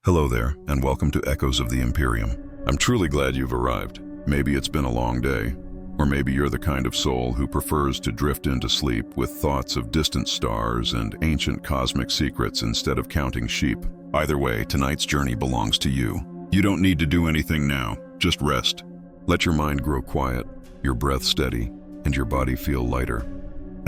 Hello there, and welcome to Echoes of the Imperium. I'm truly glad you've arrived. Maybe it's been a long day, or maybe you're the kind of soul who prefers to drift into sleep with thoughts of distant stars and ancient cosmic secrets instead of counting sheep. Either way, tonight's journey belongs to you. You don't need to do anything now, just rest. Let your mind grow quiet, your breath steady, and your body feel lighter,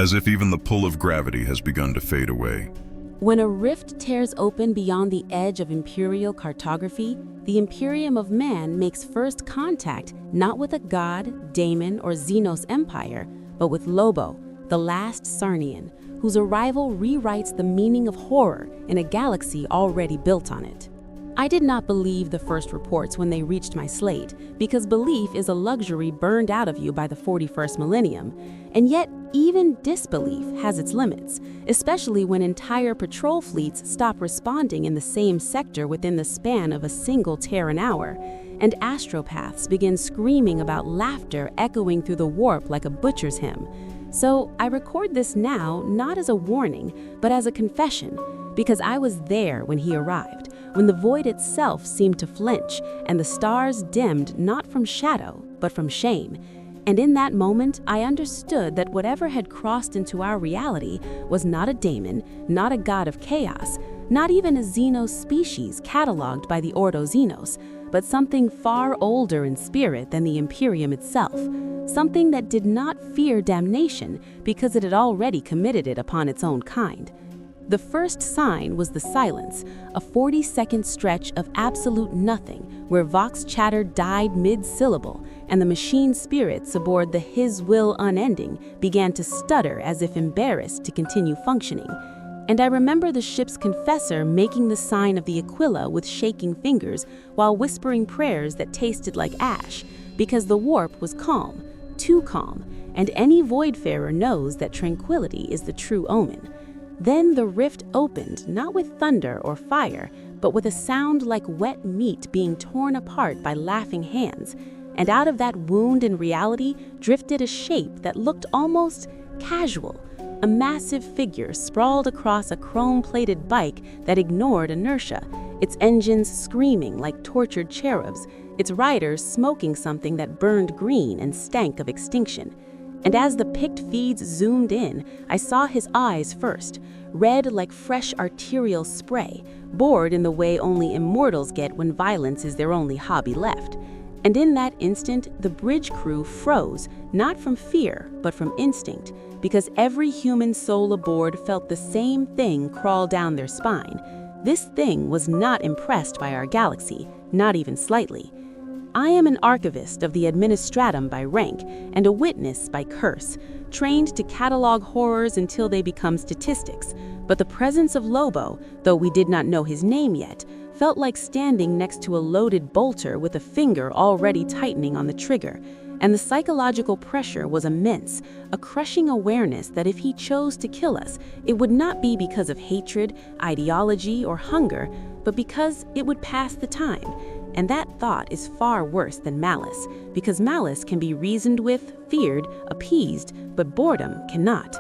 as if even the pull of gravity has begun to fade away. When a rift tears open beyond the edge of imperial cartography, the Imperium of Man makes first contact not with a god, daemon, or Xenos empire, but with Lobo, the last Czarnian, whose arrival rewrites the meaning of horror in a galaxy already built on it. I did not believe the first reports when they reached my slate, because belief is a luxury burned out of you by the 41st millennium, and yet even disbelief has its limits, especially when entire patrol fleets stop responding in the same sector within the span of a single Terran hour, and astropaths begin screaming about laughter echoing through the warp like a butcher's hymn. So I record this now not as a warning, but as a confession, because I was there when he arrived, when the void itself seemed to flinch and the stars dimmed not from shadow, but from shame. And in that moment, I understood that whatever had crossed into our reality was not a daemon, not a god of chaos, not even a Xenos species cataloged by the Ordo Xenos, but something far older in spirit than the Imperium itself, something that did not fear damnation because it had already committed it upon its own kind. The first sign was the silence, a 40-second stretch of absolute nothing where Vox chatter died mid-syllable and the machine spirits aboard the His Will Unending began to stutter as if embarrassed to continue functioning. And I remember the ship's confessor making the sign of the Aquila with shaking fingers while whispering prayers that tasted like ash, because the warp was calm, too calm, and any voidfarer knows that tranquility is the true omen. Then the rift opened, not with thunder or fire, but with a sound like wet meat being torn apart by laughing hands, and out of that wound in reality drifted a shape that looked almost casual, a massive figure sprawled across a chrome-plated bike that ignored inertia, its engines screaming like tortured cherubs, its riders smoking something that burned green and stank of extinction. And as the picked feeds zoomed in, I saw his eyes first, red like fresh arterial spray, bored in the way only immortals get when violence is their only hobby left. And in that instant, the bridge crew froze, not from fear, but from instinct, because every human soul aboard felt the same thing crawl down their spine. This thing was not impressed by our galaxy, not even slightly. I am an archivist of the administratum by rank and a witness by curse, trained to catalog horrors until they become statistics, but the presence of Lobo, though we did not know his name yet, felt like standing next to a loaded bolter with a finger already tightening on the trigger, and the psychological pressure was immense, a crushing awareness that if he chose to kill us, it would not be because of hatred, ideology, or hunger, but because it would pass the time. And that thought is far worse than malice, because malice can be reasoned with, feared, appeased, but boredom cannot.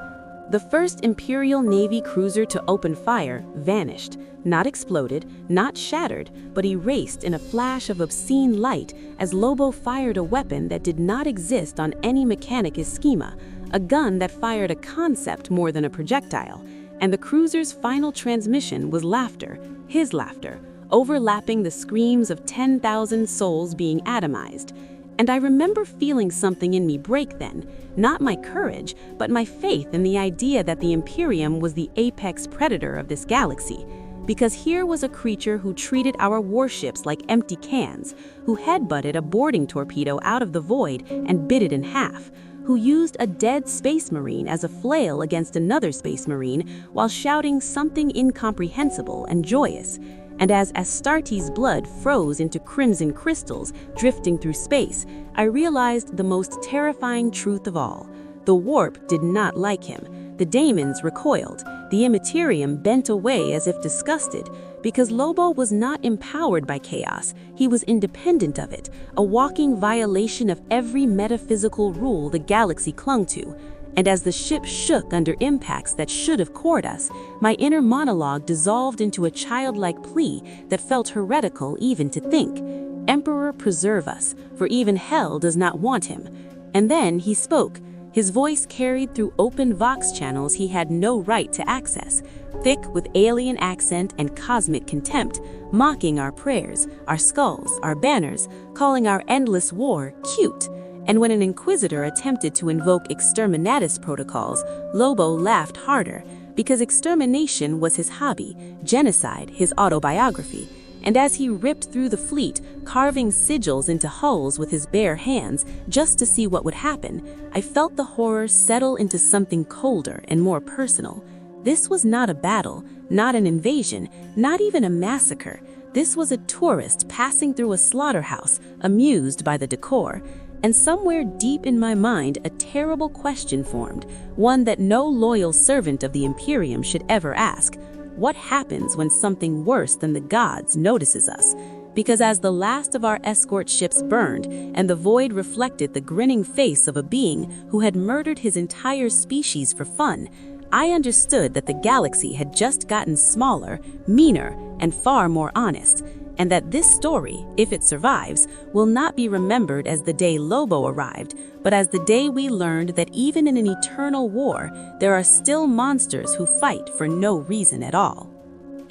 The first Imperial Navy cruiser to open fire vanished, not exploded, not shattered, but erased in a flash of obscene light as Lobo fired a weapon that did not exist on any Mechanicus schema, a gun that fired a concept more than a projectile. And the cruiser's final transmission was laughter, his laughter, overlapping the screams of 10,000 souls being atomized. And I remember feeling something in me break then, not my courage, but my faith in the idea that the Imperium was the apex predator of this galaxy. Because here was a creature who treated our warships like empty cans, who headbutted a boarding torpedo out of the void and bit it in half, who used a dead space marine as a flail against another space marine while shouting something incomprehensible and joyous. And as Astarte's blood froze into crimson crystals drifting through space, I realized the most terrifying truth of all. The warp did not like him. The daemons recoiled. The immaterium bent away as if disgusted, because Lobo was not empowered by chaos. He was independent of it, a walking violation of every metaphysical rule the galaxy clung to. and as the ship shook under impacts that should have cored us, my inner monologue dissolved into a childlike plea that felt heretical even to think. Emperor, preserve us, for even hell does not want him. And then he spoke, his voice carried through open vox channels he had no right to access, thick with alien accent and cosmic contempt, mocking our prayers, our skulls, our banners, calling our endless war cute. And when an inquisitor attempted to invoke exterminatus protocols, Lobo laughed harder, because extermination was his hobby, genocide his autobiography. And as he ripped through the fleet, carving sigils into hulls with his bare hands just to see what would happen, I felt the horror settle into something colder and more personal. This was not a battle, not an invasion, not even a massacre. This was a tourist passing through a slaughterhouse, amused by the decor. And somewhere deep in my mind, a terrible question formed, one that no loyal servant of the Imperium should ever ask. What happens when something worse than the gods notices us? Because as the last of our escort ships burned, and the void reflected the grinning face of a being who had murdered his entire species for fun, I understood that the galaxy had just gotten smaller, meaner, and far more honest, and that this story, if it survives, will not be remembered as the day Lobo arrived, but as the day we learned that even in an eternal war, there are still monsters who fight for no reason at all.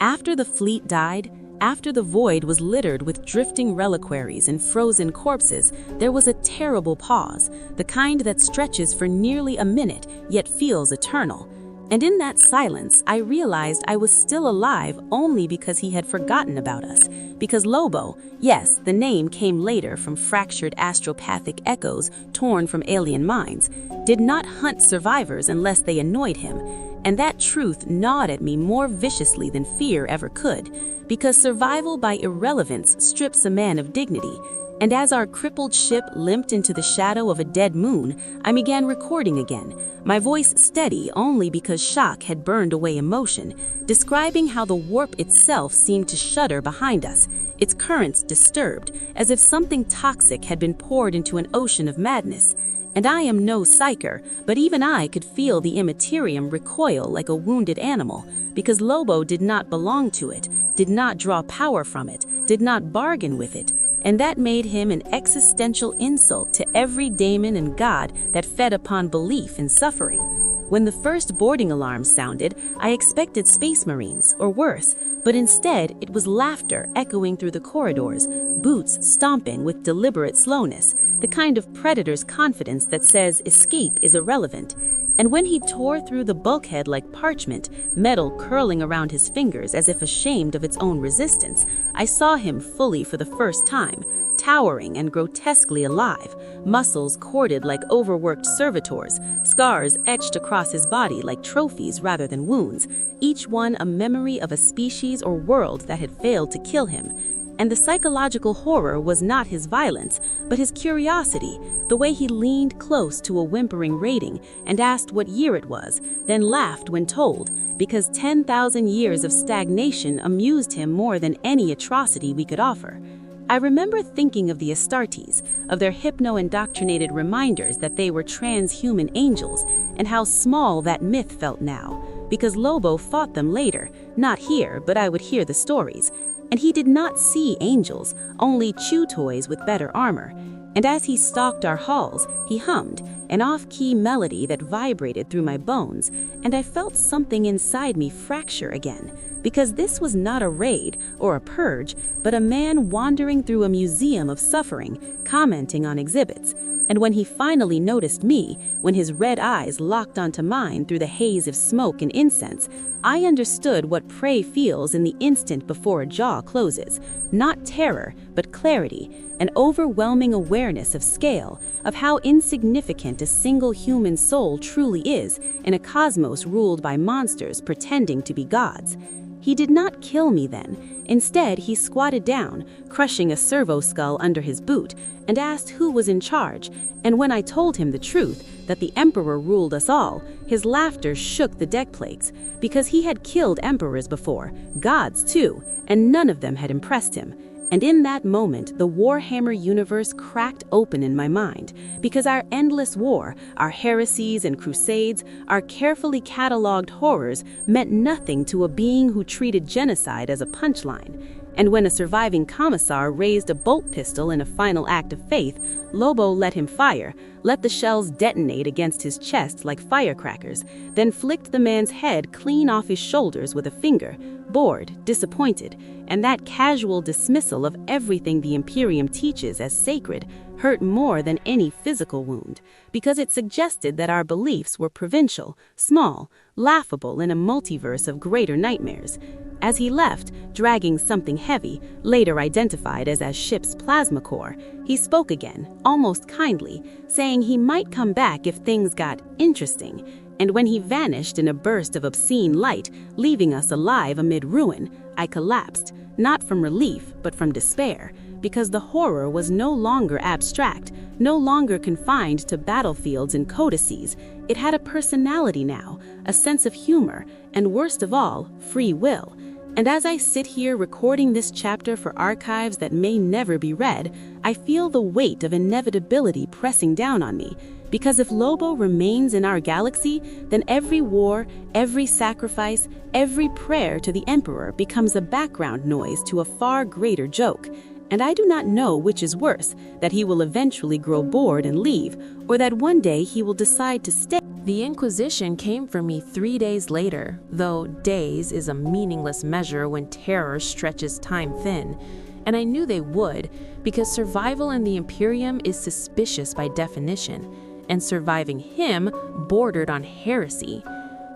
After the fleet died, after the void was littered with drifting reliquaries and frozen corpses, there was a terrible pause, the kind that stretches for nearly a minute, yet feels eternal. And in that silence, I realized I was still alive only because he had forgotten about us. Because Lobo, yes, the name came later from fractured astropathic echoes torn from alien minds, did not hunt survivors unless they annoyed him. And that truth gnawed at me more viciously than fear ever could. Because survival by irrelevance strips a man of dignity. And as our crippled ship limped into the shadow of a dead moon, I began recording again, my voice steady only because shock had burned away emotion, describing how the warp itself seemed to shudder behind us, its currents disturbed, as if something toxic had been poured into an ocean of madness. And I am no psyker, but even I could feel the immaterium recoil like a wounded animal, because Lobo did not belong to it, did not draw power from it, did not bargain with it, and that made him an existential insult to every daemon and god that fed upon belief in suffering. When the first boarding alarm sounded, I expected space marines, or worse, but instead it was laughter echoing through the corridors, boots stomping with deliberate slowness, the kind of predator's confidence that says escape is irrelevant. And when he tore through the bulkhead like parchment, metal curling around his fingers as if ashamed of its own resistance, I saw him fully for the first time, towering and grotesquely alive, muscles corded like overworked servitors, scars etched across his body like trophies rather than wounds, each one a memory of a species or world that had failed to kill him. And the psychological horror was not his violence, but his curiosity, the way he leaned close to a whimpering rating and asked what year it was, then laughed when told, because 10,000 years of stagnation amused him more than any atrocity we could offer. I remember thinking of the Astartes, of their hypno-indoctrinated reminders that they were transhuman angels, and how small that myth felt now, because Lobo fought them later, not here, but I would hear the stories. And he did not see angels, only chew toys with better armor. And as he stalked our halls, he hummed, an off-key melody that vibrated through my bones, and I felt something inside me fracture again, because this was not a raid or a purge, but a man wandering through a museum of suffering, commenting on exhibits. And when he finally noticed me, when his red eyes locked onto mine through the haze of smoke and incense, I understood what prey feels in the instant before a jaw closes. Not terror, but clarity, an overwhelming awareness of scale, of how insignificant a single human soul truly is in a cosmos ruled by monsters pretending to be gods. He did not kill me then. Instead, he squatted down, crushing a servo skull under his boot, and asked who was in charge. And when I told him the truth, that the Emperor ruled us all, his laughter shook the deck plates, because he had killed emperors before, gods too, and none of them had impressed him. And in that moment, the Warhammer universe cracked open in my mind, because our endless war, our heresies and crusades, our carefully catalogued horrors meant nothing to a being who treated genocide as a punchline. And when a surviving commissar raised a bolt pistol in a final act of faith, Lobo let him fire, let the shells detonate against his chest like firecrackers, then flicked the man's head clean off his shoulders with a finger, bored, disappointed, and that casual dismissal of everything the Imperium teaches as sacred hurt more than any physical wound, because it suggested that our beliefs were provincial, small, laughable in a multiverse of greater nightmares. As he left, dragging something heavy, later identified as ship's plasma core, he spoke again, almost kindly, saying he might come back if things got interesting. And when he vanished in a burst of obscene light, leaving us alive amid ruin, I collapsed, not from relief, but from despair, because the horror was no longer abstract, no longer confined to battlefields and codices. It had a personality now, a sense of humor, and worst of all, free will. And as I sit here recording this chapter for archives that may never be read, I feel the weight of inevitability pressing down on me. Because if Lobo remains in our galaxy, then every war, every sacrifice, every prayer to the Emperor becomes a background noise to a far greater joke. And I do not know which is worse, that he will eventually grow bored and leave, or that one day he will decide to stay. The Inquisition came for me 3 days later, though days is a meaningless measure when terror stretches time thin. And I knew they would, because survival in the Imperium is suspicious by definition, and surviving him bordered on heresy.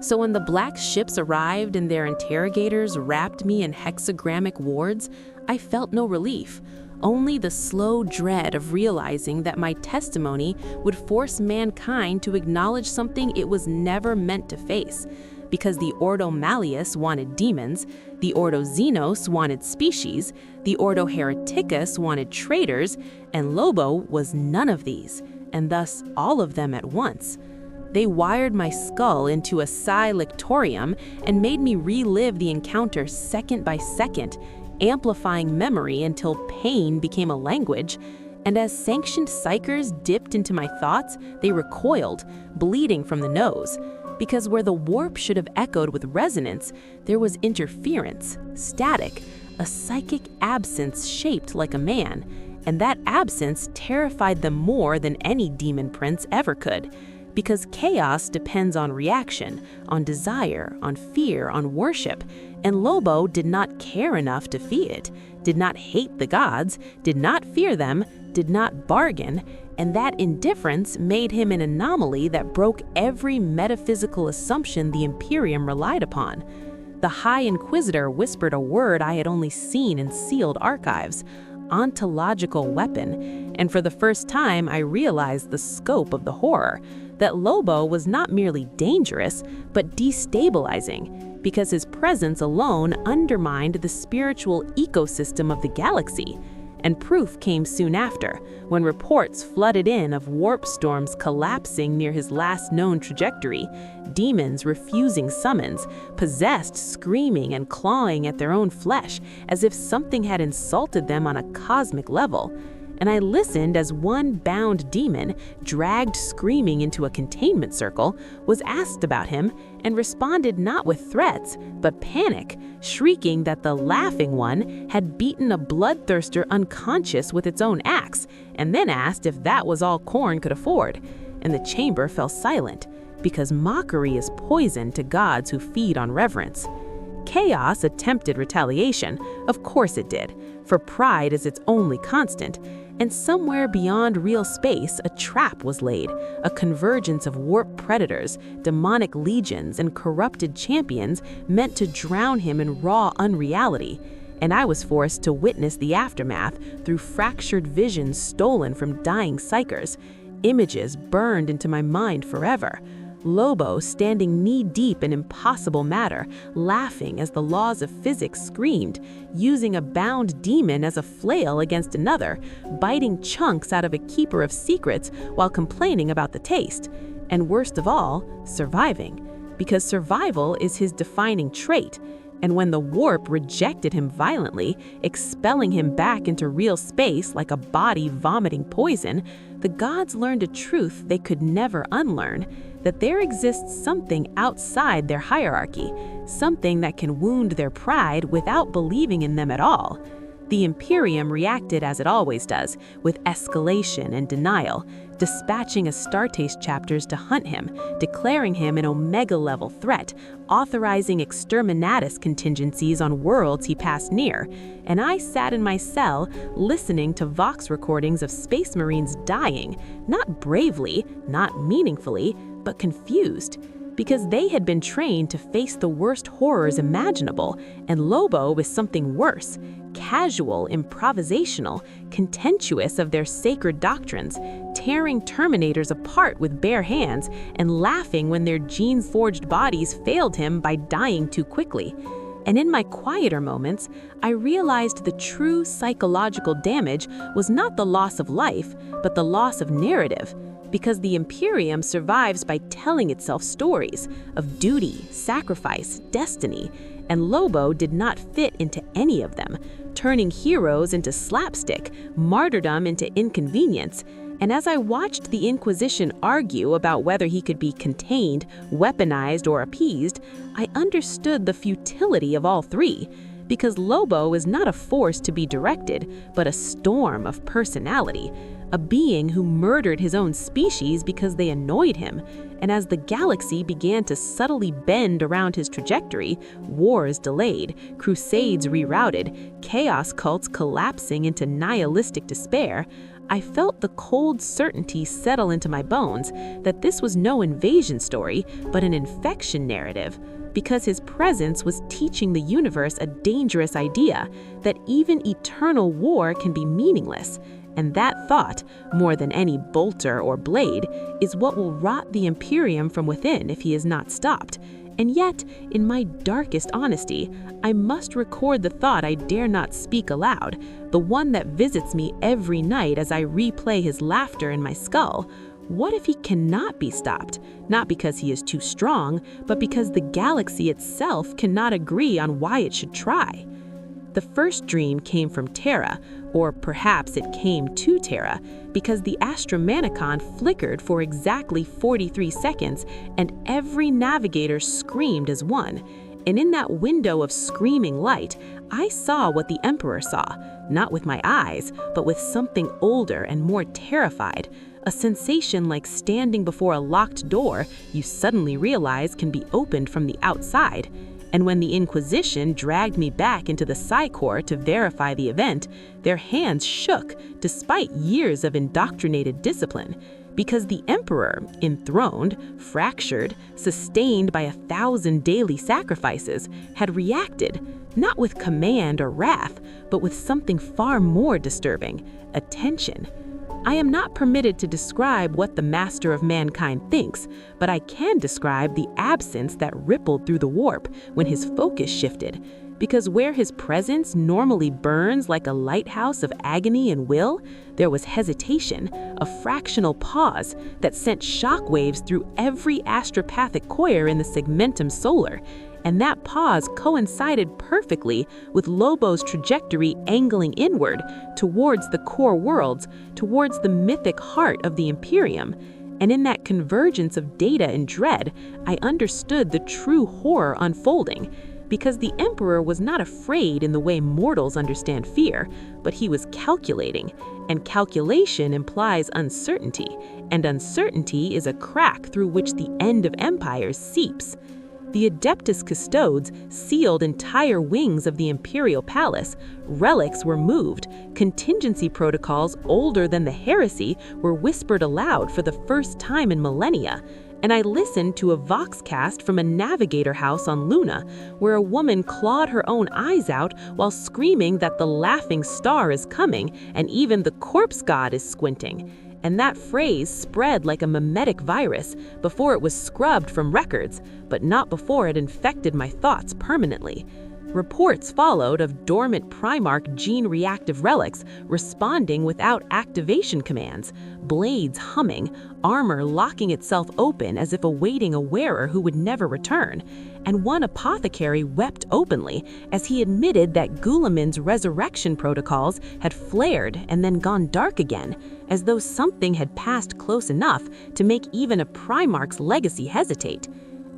So when the black ships arrived and their interrogators wrapped me in hexagrammic wards, I felt no relief, only the slow dread of realizing that my testimony would force mankind to acknowledge something it was never meant to face. Because the Ordo Malleus wanted demons, the Ordo Xenos wanted species, the Ordo Hereticus wanted traitors, and Lobo was none of these, and thus all of them at once. They wired my skull into a psi-lictorium and made me relive the encounter second by second, amplifying memory until pain became a language. And as sanctioned psychers dipped into my thoughts, they recoiled, bleeding from the nose. Because where the warp should have echoed with resonance, there was interference, static, a psychic absence shaped like a man. And that absence terrified them more than any demon prince ever could. Because chaos depends on reaction, on desire, on fear, on worship, and Lobo did not care enough to feed it, did not hate the gods, did not fear them, did not bargain, and that indifference made him an anomaly that broke every metaphysical assumption the Imperium relied upon. The High Inquisitor whispered a word I had only seen in sealed archives: ontological weapon, and for the first time I realized the scope of the horror, that Lobo was not merely dangerous, but destabilizing, because his presence alone undermined the spiritual ecosystem of the galaxy. And proof came soon after, when reports flooded in of warp storms collapsing near his last known trajectory, demons refusing summons, possessed screaming and clawing at their own flesh as if something had insulted them on a cosmic level. And I listened as one bound demon, dragged screaming into a containment circle, was asked about him and responded not with threats, but panic, shrieking that the laughing one had beaten a bloodthirster unconscious with its own axe, and then asked if that was all Khorne could afford. And the chamber fell silent, because mockery is poison to gods who feed on reverence. Chaos attempted retaliation, of course it did, for pride is its only constant, and somewhere beyond real space a trap was laid, a convergence of warp predators, demonic legions, and corrupted champions meant to drown him in raw unreality. And I was forced to witness the aftermath through fractured visions stolen from dying psychers, images burned into my mind forever. Lobo standing knee-deep in impossible matter, laughing as the laws of physics screamed, using a bound demon as a flail against another, biting chunks out of a keeper of secrets while complaining about the taste. And worst of all, surviving. Because survival is his defining trait. And when the warp rejected him violently, expelling him back into real space like a body vomiting poison, the gods learned a truth they could never unlearn, that there exists something outside their hierarchy, something that can wound their pride without believing in them at all. The Imperium reacted as it always does, with escalation and denial, dispatching Astartes chapters to hunt him, declaring him an Omega-level threat, authorizing exterminatus contingencies on worlds he passed near. And I sat in my cell, listening to Vox recordings of Space Marines dying, not bravely, not meaningfully, but confused. Because they had been trained to face the worst horrors imaginable, and Lobo was something worse, casual, improvisational, contemptuous of their sacred doctrines, tearing Terminators apart with bare hands and laughing when their gene-forged bodies failed him by dying too quickly. And in my quieter moments, I realized the true psychological damage was not the loss of life, but the loss of narrative. Because the Imperium survives by telling itself stories of duty, sacrifice, destiny, and Lobo did not fit into any of them, turning heroes into slapstick, martyrdom into inconvenience. And as I watched the Inquisition argue about whether he could be contained, weaponized, or appeased, I understood the futility of all three. Because Lobo is not a force to be directed, but a storm of personality, a being who murdered his own species because they annoyed him. And as the galaxy began to subtly bend around his trajectory, wars delayed, crusades rerouted, chaos cults collapsing into nihilistic despair, I felt the cold certainty settle into my bones that this was no invasion story, but an infection narrative. Because his presence was teaching the universe a dangerous idea, that even eternal war can be meaningless. And that thought, more than any bolter or blade, is what will rot the Imperium from within if he is not stopped. And yet, in my darkest honesty, I must record the thought I dare not speak aloud, the one that visits me every night as I replay his laughter in my skull. What if he cannot be stopped? Not because he is too strong, but because the galaxy itself cannot agree on why it should try. The first dream came from Terra, or perhaps it came to Terra, because the Astromanicon flickered for exactly 43 seconds and every navigator screamed as one. And in that window of screaming light, I saw what the Emperor saw, not with my eyes, but with something older and more terrified. A sensation like standing before a locked door you suddenly realize can be opened from the outside. And when the Inquisition dragged me back into the Psi-Corps to verify the event, their hands shook despite years of indoctrinated discipline. Because the Emperor, enthroned, fractured, sustained by 1,000 daily sacrifices, had reacted, not with command or wrath, but with something far more disturbing, attention. I am not permitted to describe what the master of mankind thinks, but I can describe the absence that rippled through the warp when his focus shifted. Because where his presence normally burns like a lighthouse of agony and will, there was hesitation, a fractional pause that sent shockwaves through every astropathic coir in the segmentum solar. And that pause coincided perfectly with Lobo's trajectory angling inward, towards the core worlds, towards the mythic heart of the Imperium. And in that convergence of data and dread, I understood the true horror unfolding. Because the Emperor was not afraid in the way mortals understand fear, but he was calculating. And calculation implies uncertainty, and uncertainty is a crack through which the end of empires seeps. The Adeptus Custodes sealed entire wings of the Imperial Palace, relics were moved, contingency protocols older than the heresy were whispered aloud for the first time in millennia, and I listened to a Voxcast from a navigator house on Luna, where a woman clawed her own eyes out while screaming that the laughing star is coming and even the corpse god is squinting. And that phrase spread like a mimetic virus before it was scrubbed from records, but not before it infected my thoughts permanently. Reports followed of dormant Primarch gene-reactive relics responding without activation commands, blades humming, armor locking itself open as if awaiting a wearer who would never return, and one apothecary wept openly as he admitted that Gulamin's resurrection protocols had flared and then gone dark again, as though something had passed close enough to make even a Primarch's legacy hesitate.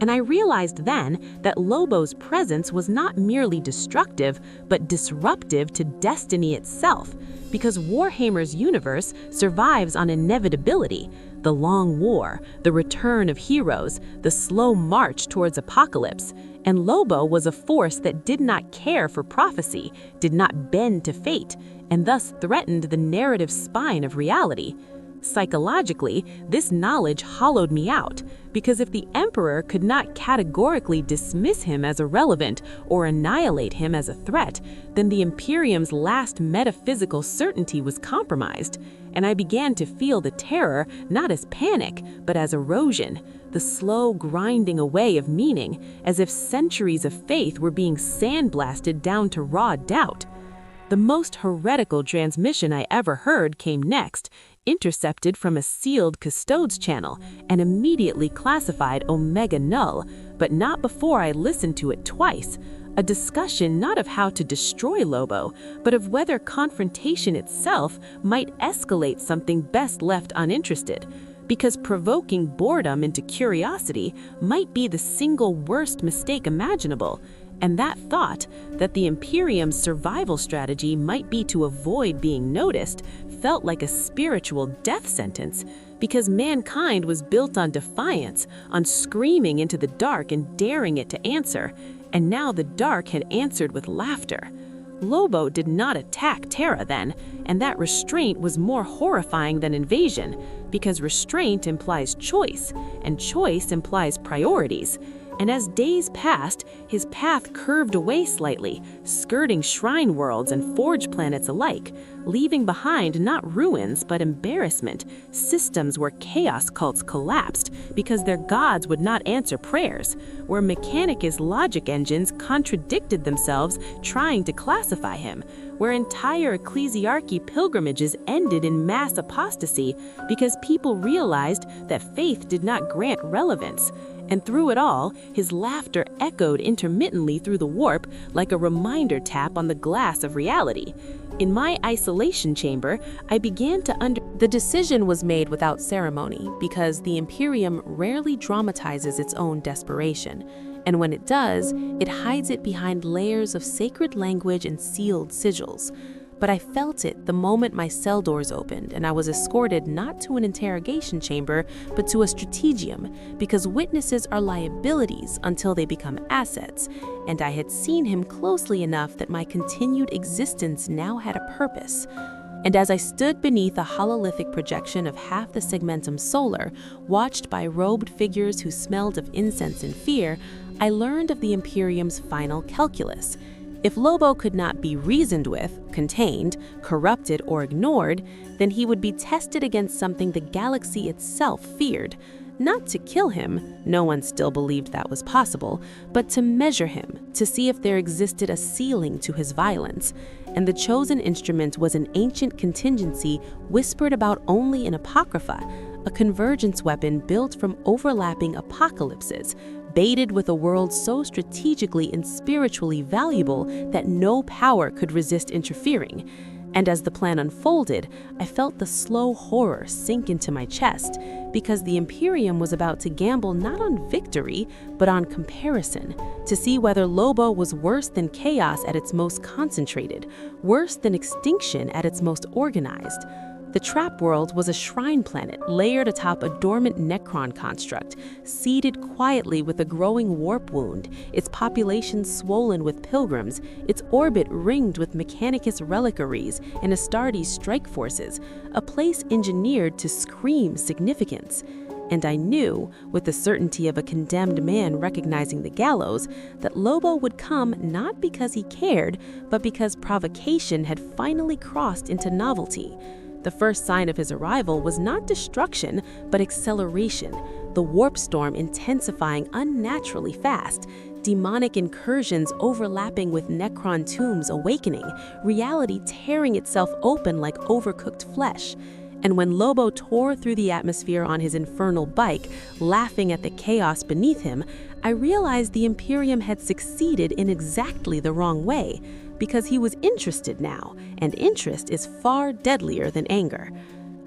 And I realized then that Lobo's presence was not merely destructive, but disruptive to destiny itself, because Warhammer's universe survives on inevitability, the long war, the return of heroes, the slow march towards apocalypse, and Lobo was a force that did not care for prophecy, did not bend to fate, and thus threatened the narrative spine of reality. Psychologically, this knowledge hollowed me out, because if the Emperor could not categorically dismiss him as irrelevant or annihilate him as a threat, then the Imperium's last metaphysical certainty was compromised, and I began to feel the terror not as panic, but as erosion, the slow grinding away of meaning, as if centuries of faith were being sandblasted down to raw doubt. The most heretical transmission I ever heard came next, intercepted from a sealed custodes channel and immediately classified Omega Null, but not before I listened to it twice. A discussion not of how to destroy Lobo, but of whether confrontation itself might escalate something best left uninterested, because provoking boredom into curiosity might be the single worst mistake imaginable. And that thought, that the Imperium's survival strategy might be to avoid being noticed, felt like a spiritual death sentence, because mankind was built on defiance, on screaming into the dark and daring it to answer, and now the dark had answered with laughter. Lobo did not attack Terra then, and that restraint was more horrifying than invasion, because restraint implies choice, and choice implies priorities. And as days passed, his path curved away slightly, skirting shrine worlds and forge planets alike, leaving behind not ruins but embarrassment, systems where chaos cults collapsed because their gods would not answer prayers, where Mechanicus logic engines contradicted themselves trying to classify him, where entire ecclesiarchy pilgrimages ended in mass apostasy because people realized that faith did not grant relevance. And through it all, his laughter echoed intermittently through the warp like a reminder tap on the glass of reality. In my isolation chamber, I began to The decision was made without ceremony because the Imperium rarely dramatizes its own desperation. And when it does, it hides it behind layers of sacred language and sealed sigils. But I felt it the moment my cell doors opened and I was escorted not to an interrogation chamber, but to a strategium, because witnesses are liabilities until they become assets, and I had seen him closely enough that my continued existence now had a purpose. And as I stood beneath a hololithic projection of half the segmentum solar, watched by robed figures who smelled of incense and fear, I learned of the Imperium's final calculus. If Lobo could not be reasoned with, contained, corrupted, or ignored, then he would be tested against something the galaxy itself feared. Not to kill him, no one still believed that was possible, but to measure him, to see if there existed a ceiling to his violence. And the chosen instrument was an ancient contingency whispered about only in Apocrypha, a convergence weapon built from overlapping apocalypses, baited with a world so strategically and spiritually valuable that no power could resist interfering. And as the plan unfolded, I felt the slow horror sink into my chest, because the Imperium was about to gamble not on victory, but on comparison, to see whether Lobo was worse than chaos at its most concentrated, worse than extinction at its most organized. The trap world was a shrine planet layered atop a dormant Necron construct, seated quietly with a growing warp wound, its population swollen with pilgrims, its orbit ringed with Mechanicus reliquaries and Astartes strike forces, a place engineered to scream significance. And I knew, with the certainty of a condemned man recognizing the gallows, that Lobo would come not because he cared, but because provocation had finally crossed into novelty. The first sign of his arrival was not destruction, but acceleration, the warp storm intensifying unnaturally fast, demonic incursions overlapping with Necron tombs awakening, reality tearing itself open like overcooked flesh. And when Lobo tore through the atmosphere on his infernal bike, laughing at the chaos beneath him, I realized the Imperium had succeeded in exactly the wrong way, because he was interested now, and interest is far deadlier than anger.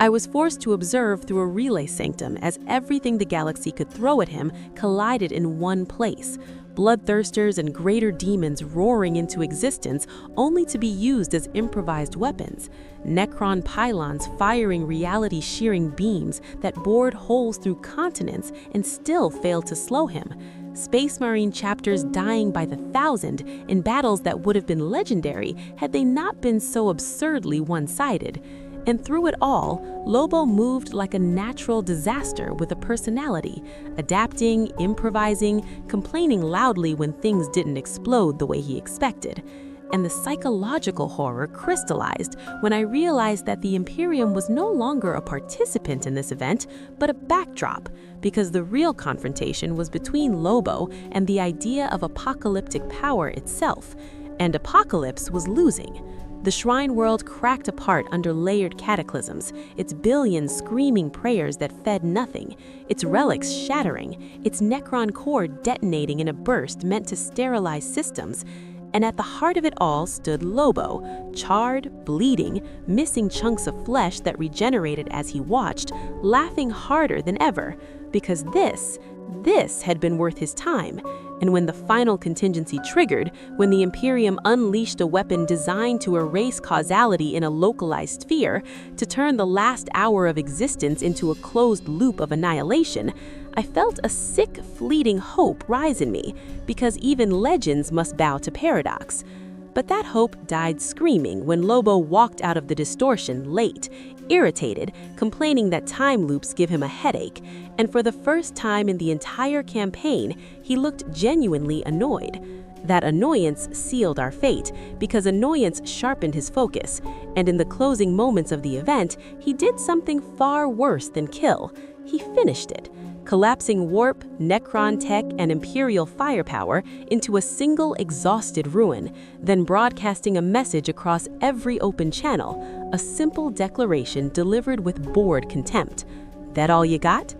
I was forced to observe through a relay sanctum as everything the galaxy could throw at him collided in one place. Bloodthirsters and greater demons roaring into existence only to be used as improvised weapons. Necron pylons firing reality-shearing beams that bored holes through continents and still failed to slow him. Space Marine chapters dying by the thousand in battles that would have been legendary had they not been so absurdly one-sided. And through it all, Lobo moved like a natural disaster with a personality, adapting, improvising, complaining loudly when things didn't explode the way he expected. And the psychological horror crystallized when I realized that the Imperium was no longer a participant in this event, but a backdrop, because the real confrontation was between Lobo and the idea of apocalyptic power itself, and Apocalypse was losing. The Shrine world cracked apart under layered cataclysms, its billions screaming prayers that fed nothing, its relics shattering, its Necron core detonating in a burst meant to sterilize systems. And at the heart of it all stood Lobo, charred, bleeding, missing chunks of flesh that regenerated as he watched, laughing harder than ever, because this had been worth his time. And when the final contingency triggered, when the Imperium unleashed a weapon designed to erase causality in a localized sphere, to turn the last hour of existence into a closed loop of annihilation, I felt a sick, fleeting hope rise in me, because even legends must bow to paradox. But that hope died screaming when Lobo walked out of the distortion late, irritated, complaining that time loops give him a headache, and for the first time in the entire campaign, he looked genuinely annoyed. That annoyance sealed our fate, because annoyance sharpened his focus, and in the closing moments of the event, he did something far worse than kill. He finished it, collapsing warp, Necron tech, and Imperial firepower into a single exhausted ruin, then broadcasting a message across every open channel, a simple declaration delivered with bored contempt. That all you got?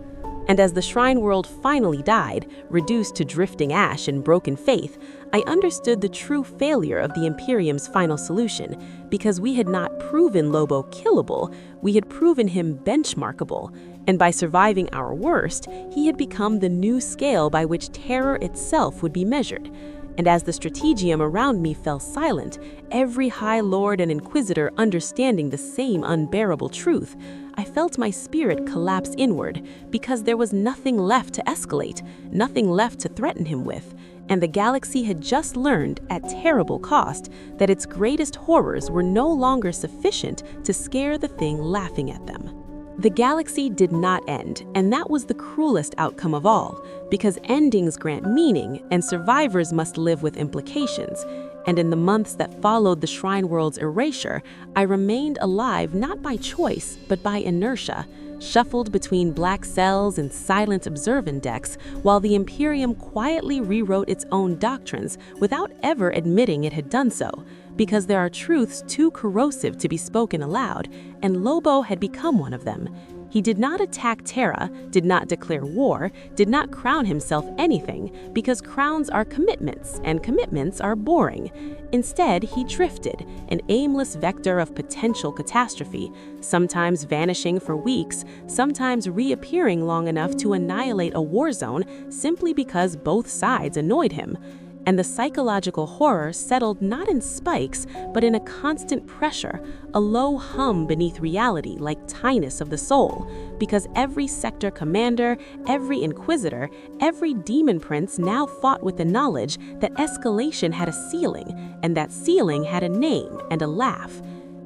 And as the Shrine world finally died, reduced to drifting ash and broken faith, I understood the true failure of the Imperium's final solution, because we had not proven Lobo killable, we had proven him benchmarkable, and by surviving our worst, he had become the new scale by which terror itself would be measured. And as the strategium around me fell silent, every High Lord and Inquisitor understanding the same unbearable truth, I felt my spirit collapse inward, because there was nothing left to escalate, nothing left to threaten him with, and the galaxy had just learned, at terrible cost, that its greatest horrors were no longer sufficient to scare the thing laughing at them. The galaxy did not end, and that was the cruelest outcome of all, because endings grant meaning, and survivors must live with implications. And in the months that followed the Shrine world's erasure, I remained alive not by choice, but by inertia, shuffled between black cells and silent observant decks, while the Imperium quietly rewrote its own doctrines without ever admitting it had done so, because there are truths too corrosive to be spoken aloud, and Lobo had become one of them. He did not attack Terra, did not declare war, did not crown himself anything, because crowns are commitments, and commitments are boring. Instead, he drifted, an aimless vector of potential catastrophe, sometimes vanishing for weeks, sometimes reappearing long enough to annihilate a war zone simply because both sides annoyed him. And the psychological horror settled not in spikes, but in a constant pressure, a low hum beneath reality like tinnitus of the soul, because every sector commander, every inquisitor, every demon prince now fought with the knowledge that escalation had a ceiling, and that ceiling had a name and a laugh.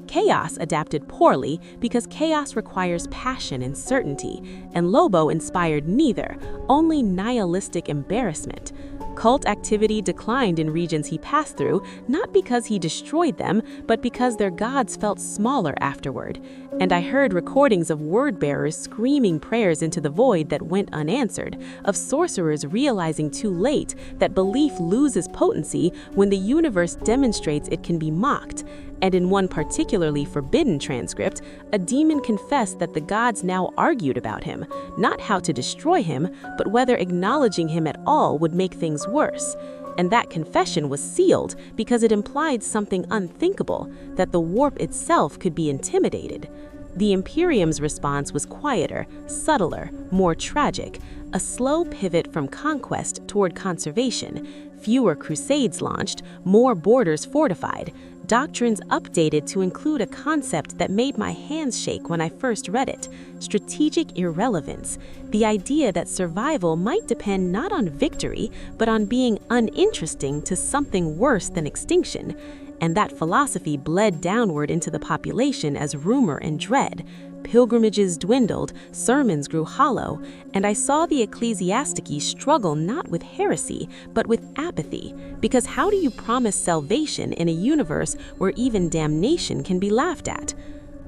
Chaos adapted poorly because chaos requires passion and certainty, and Lobo inspired neither, only nihilistic embarrassment. Cult activity declined in regions he passed through, not because he destroyed them, but because their gods felt smaller afterward. And I heard recordings of word-bearers screaming prayers into the void that went unanswered, of sorcerers realizing too late that belief loses potency when the universe demonstrates it can be mocked. And in one particularly forbidden transcript, a demon confessed that the gods now argued about him, not how to destroy him, but whether acknowledging him at all would make things worse. And that confession was sealed because it implied something unthinkable, that the warp itself could be intimidated. The Imperium's response was quieter, subtler, more tragic, a slow pivot from conquest toward conservation, fewer crusades launched, more borders fortified, doctrines updated to include a concept that made my hands shake when I first read it: strategic irrelevance, the idea that survival might depend not on victory, but on being uninteresting to something worse than extinction. And that philosophy bled downward into the population as rumor and dread. Pilgrimages dwindled, sermons grew hollow, and I saw the ecclesiastici struggle not with heresy, but with apathy. Because how do you promise salvation in a universe where even damnation can be laughed at?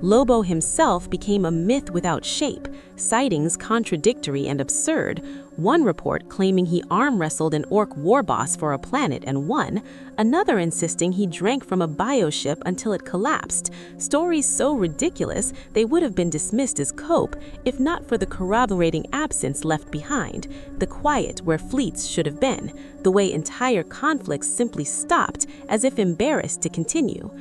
Lobo himself became a myth without shape, sightings contradictory and absurd. One report claiming he arm-wrestled an orc war boss for a planet and won, another insisting he drank from a bioship until it collapsed. Stories so ridiculous they would have been dismissed as cope, if not for the corroborating absence left behind, the quiet where fleets should have been, the way entire conflicts simply stopped, as if embarrassed to continue.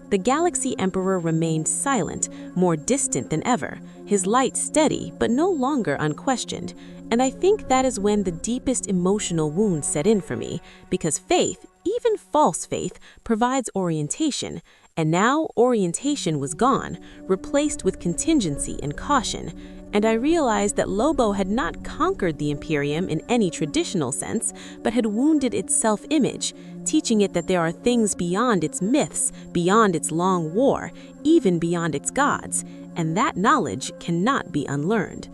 The Galaxy Emperor remained silent, more distant than ever, his light steady but no longer unquestioned. And I think that is when the deepest emotional wound set in for me, because faith, even false faith, provides orientation. And now orientation was gone, replaced with contingency and caution. And I realized that Lobo had not conquered the Imperium in any traditional sense, but had wounded its self-image, teaching it that there are things beyond its myths, beyond its long war, even beyond its gods, and that knowledge cannot be unlearned.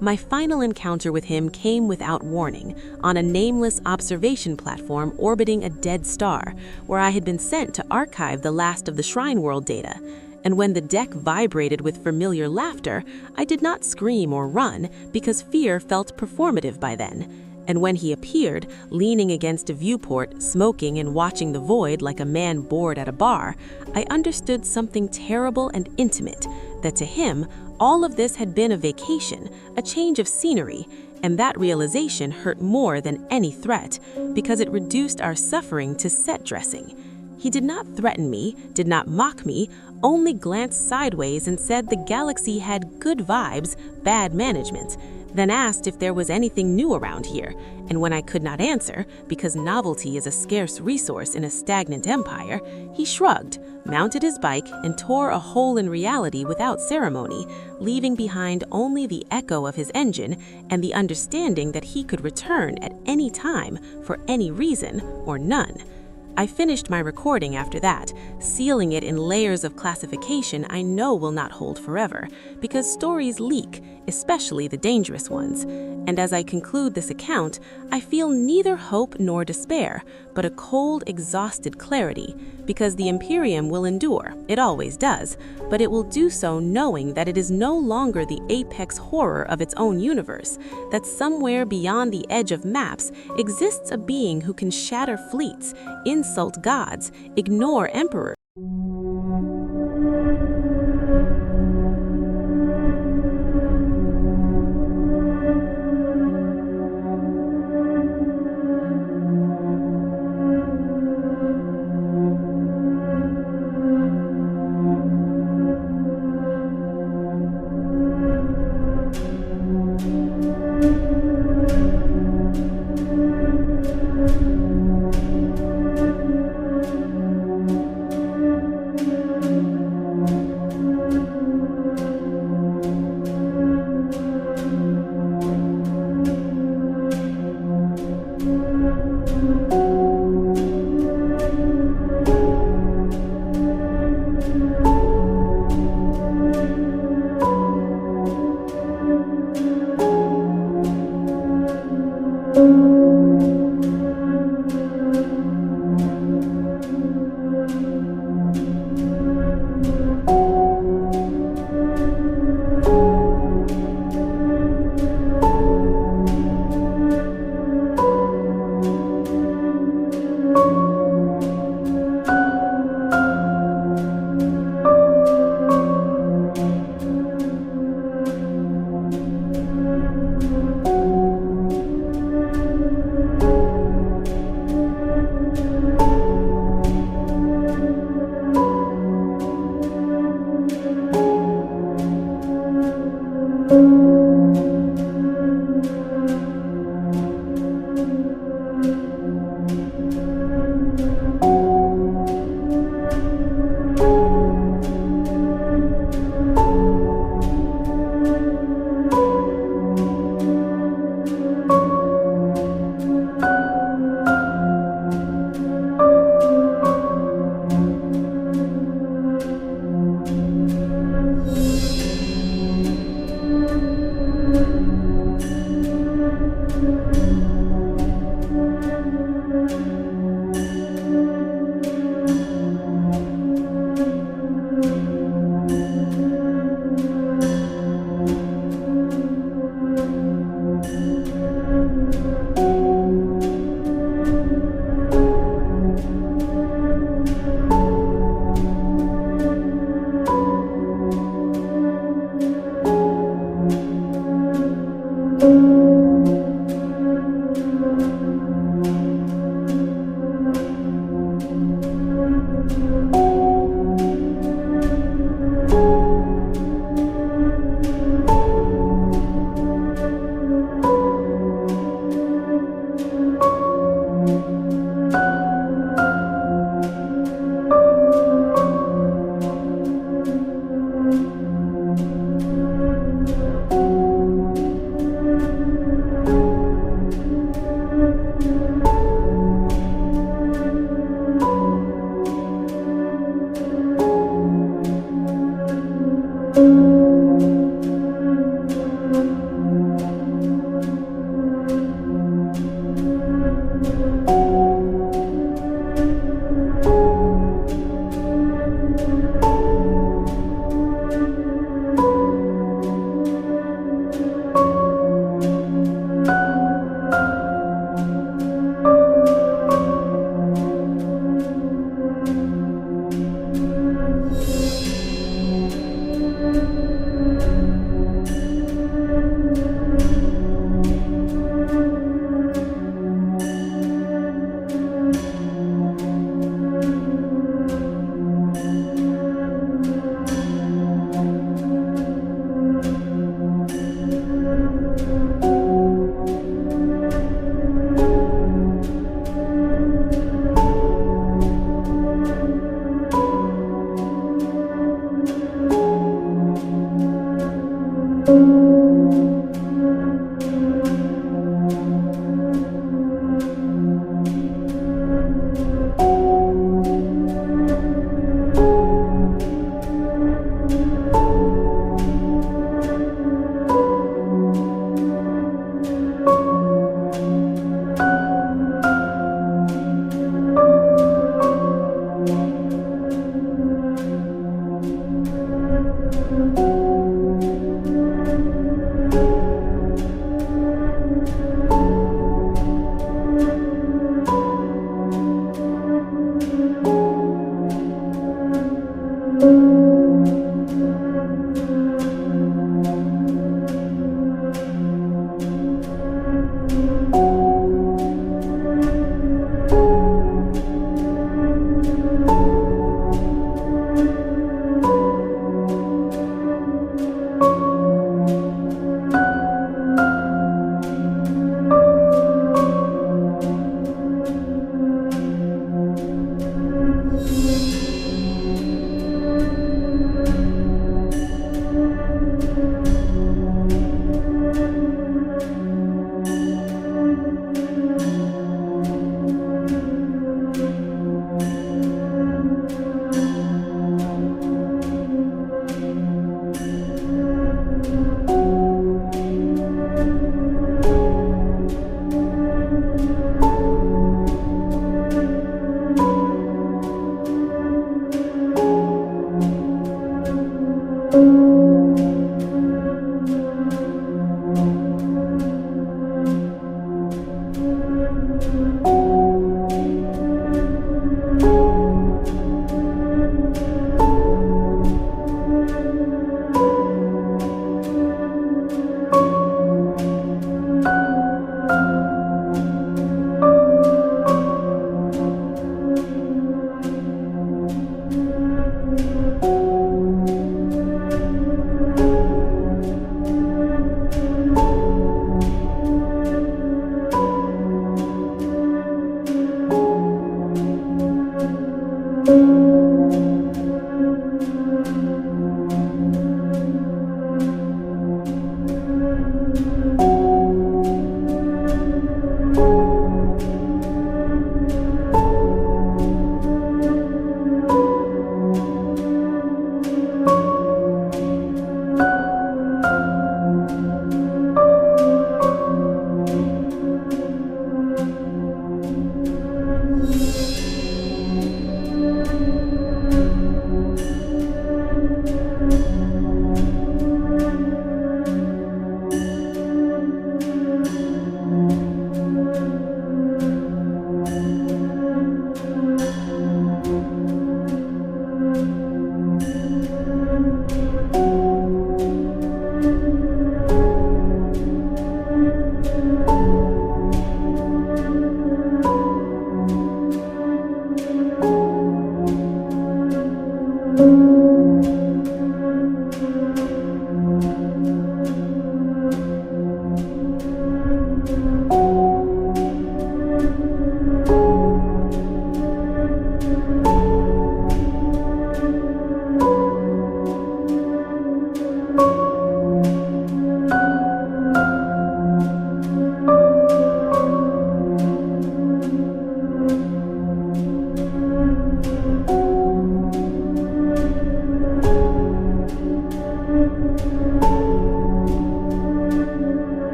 My final encounter with him came without warning, on a nameless observation platform orbiting a dead star, where I had been sent to archive the last of the Shrine World data. And when the deck vibrated with familiar laughter, I did not scream or run because fear felt performative by then. And when he appeared, leaning against a viewport, smoking and watching the void like a man bored at a bar, I understood something terrible and intimate, that to him, all of this had been a vacation, a change of scenery, and that realization hurt more than any threat, because it reduced our suffering to set dressing. He did not threaten me, did not mock me, only glanced sideways and said the galaxy had good vibes, bad management, then asked if there was anything new around here, and when I could not answer, because novelty is a scarce resource in a stagnant empire, he shrugged, mounted his bike, and tore a hole in reality without ceremony, leaving behind only the echo of his engine and the understanding that he could return at any time, for any reason or none. I finished my recording after that, sealing it in layers of classification I know will not hold forever, because stories leak, especially the dangerous ones. And as I conclude this account, I feel neither hope nor despair, but a cold, exhausted clarity, because the Imperium will endure, it always does, but it will do so knowing that it is no longer the apex horror of its own universe, that somewhere beyond the edge of maps exists a being who can shatter fleets, insult gods, ignore emperors.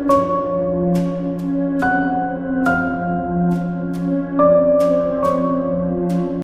you.